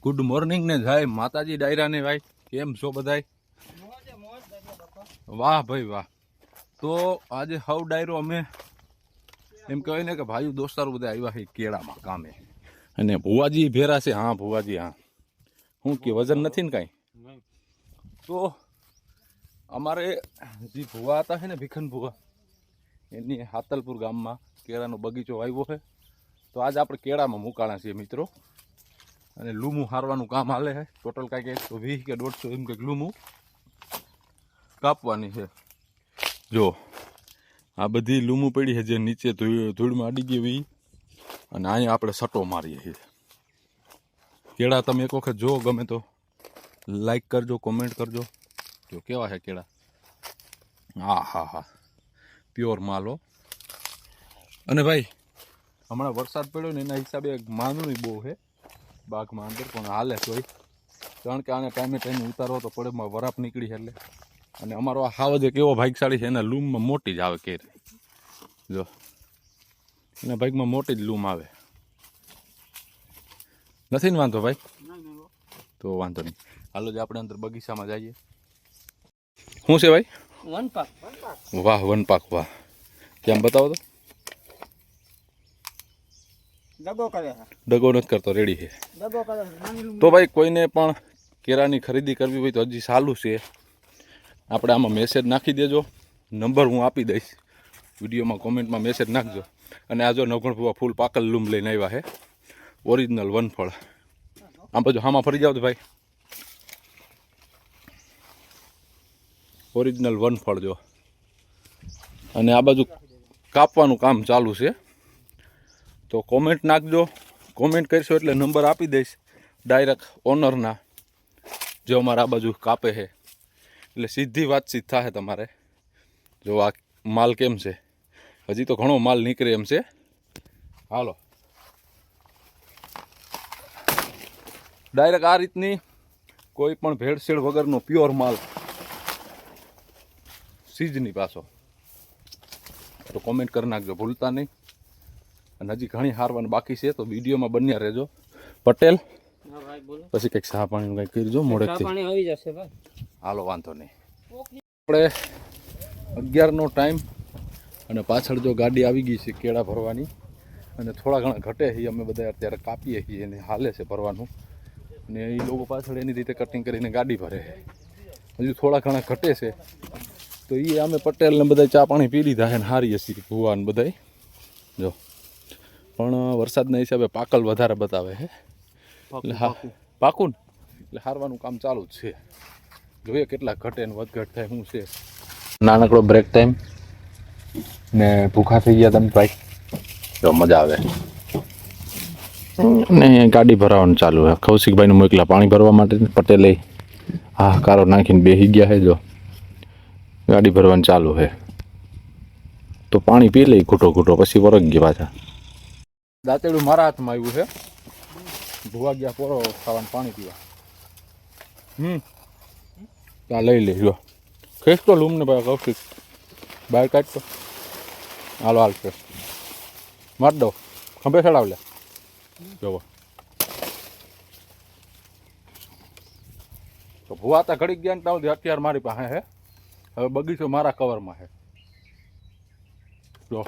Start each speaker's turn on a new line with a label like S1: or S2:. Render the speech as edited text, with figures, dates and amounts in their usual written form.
S1: Good morning ને જય માતાજી ડાયરા ને ભાઈ, કેમ છો બધાય? વાહ ભાઈ વાહ. તો આજે હવ ડાયરો અમે એમ કહેવાય ને કે ભાઈ દોસ્તારો બધા આવ્યા છે કેળામાં કામે, અને ભુવાજી ભેરા છે. હા ભુવાજી, હા શું કે વજન નથી ને કાંઈ? તો અમારે જે ભુવા હતા છે ને ભીખન ભુવા, એની હાતલપુર ગામમાં કેળાનો બગીચો આવ્યો છે. તો આજે આપણે કેળામાં મુકાણા છીએ મિત્રો, અને લૂમું હારવાનું કામ હાલે છે. ટોટલ કાંઈક 120 કે 150 એમ કંઈક લૂમું કાપવાની છે. જો આ બધી લૂમું પડી છે જે નીચે ધૂળમાં અડી ગઈ હોય, અને અહીંયા આપણે સટો મારીએ છીએ. કેળા તમે એક વખત જો ગમે તો લાઈક કરજો, કોમેન્ટ કરજો. જો કેવા છે કેળા, હા હા હા, પ્યોર માલો. અને ભાઈ હમણાં વરસાદ પડ્યો ને એના હિસાબે માંદણી બહુ છે બાગમાં અંદર, પણ હાલે તોય, કારણ કે આને ટાઈમે ટાઈમે ઉતારવો તો પડે. વરાપ નીકળી છે એટલે. અને અમારો આ હાવજ એક એવો ભાગશાળી છે, એના લૂમમાં મોટી જ આવે કેર. જો એના ભાગમાં મોટી જ લૂમ આવે, નથી ને વાંધો ભાઈ? તો વાંધો નહીં, હાલો જ આપણે અંદર બગીચામાં જઈએ. શું છે ભાઈ? વનપાક. વાહ વનપાક, વાહ. કેમ બતાવો તો? દગો નથી કરતો, રેડી છે. તો ભાઈ કોઈને પણ કેળાની ખરીદી કરવી હોય તો હજી ચાલુ છે. આપણે આમાં મેસેજ નાખી દેજો, નંબર હું આપી દઈશ વિડીયોમાં, કોમેન્ટમાં મેસેજ નાખજો. અને આ જો નવઘણ ભુવા ફૂલ પાકલ લૂમ લઈને આવ્યા છે, ઓરિજિનલ વનફળ. આમ બાજુ હામાં ફરી જાવ તો ભાઈ, ઓરિજિનલ વનફળ જો. અને આ બાજુ કાપવાનું કામ ચાલુ છે. તો કોમેન્ટ નાખજો, કોમેન્ટ કરશો એટલે નંબર આપી દઈશ ડાયરેક્ટ ઓનરના, જો અમારા આ બાજુ કાપે છે. એટલે સીધી વાતચીત થાય તમારે. જો આ માલ કેમ છે, હજી તો ઘણો માલ નીકળે એમ છે. હાલો ડાયરેક્ટ આ રીતની કોઈ પણ ભેળસેળ વગરનો પ્યોર માલ સીઝની પાછો. તો કોમેન્ટ કરી નાખજો ભૂલતા નહીં. અને હજી ઘણી હારવાનું બાકી છે, તો વિડીયોમાં બન્યા રહેજો. પટેલ પછી કંઈક ચા પાણીનું કંઈક કરજો મોડેથી. હાલો વાંધો નહીં. આપણે 11નો ટાઈમ, અને પાછળ જો ગાડી આવી ગઈ છે કેળા ભરવાની, અને થોડા ઘણા ઘટે છે. અમે બધા અત્યારે કાપીએ છીએ, એને હાલે છે ભરવાનું, અને એ લોકો પાછળ એની રીતે કટિંગ કરીને ગાડી ભરે છે. હજુ થોડા ઘણા ઘટે છે, તો એ અમે પટેલને બધા ચા પાણી પી લીધા છે ને હારીએ છીએ ભુવાન બધાય. જો પણ વરસાદના હિસાબે પાકલ વધારે બતાવે છે, એટલે હા પાકું, એટલે હારવાનું કામ ચાલુ જ છે. જોઈએ કેટલા ઘટે ને વધઘટ થાય શું છે. નાનકડો બ્રેક ટાઈમ ને ભૂખા થઈ ગયા તમે ભાઈ, તો મજા આવે. ને ગાડી ભરાવાનું ચાલુ છે. કૌશિકભાઈને મોકલા પાણી ભરવા માટે, પટેલે હા કારો નાખીને બેસી ગયા છે. જો ગાડી ભરવાનું ચાલુ છે, તો પાણી પી લઈ ઘૂંટો ઘૂંટો, પછી વરગ ગયા પાછા. દાંતેડું મારા હાથમાં આવ્યું છે. ભૂવા ગયા પોરો ખાવાનું પાણી પીવા. ત્યાં લઈ લેજો. ખેંચતો લૂમ ને ભાઈ કૌશિક, બહાર કાઢતો. હાલો હાલ છે, માર દો, ખંભે ચડાવ લે. જોવો તો ભૂવા તા ઘડી ગયા ને ત્યાં સુધી અત્યારે મારી પાસે હે. હવે બગીચો મારા કવરમાં છે. જો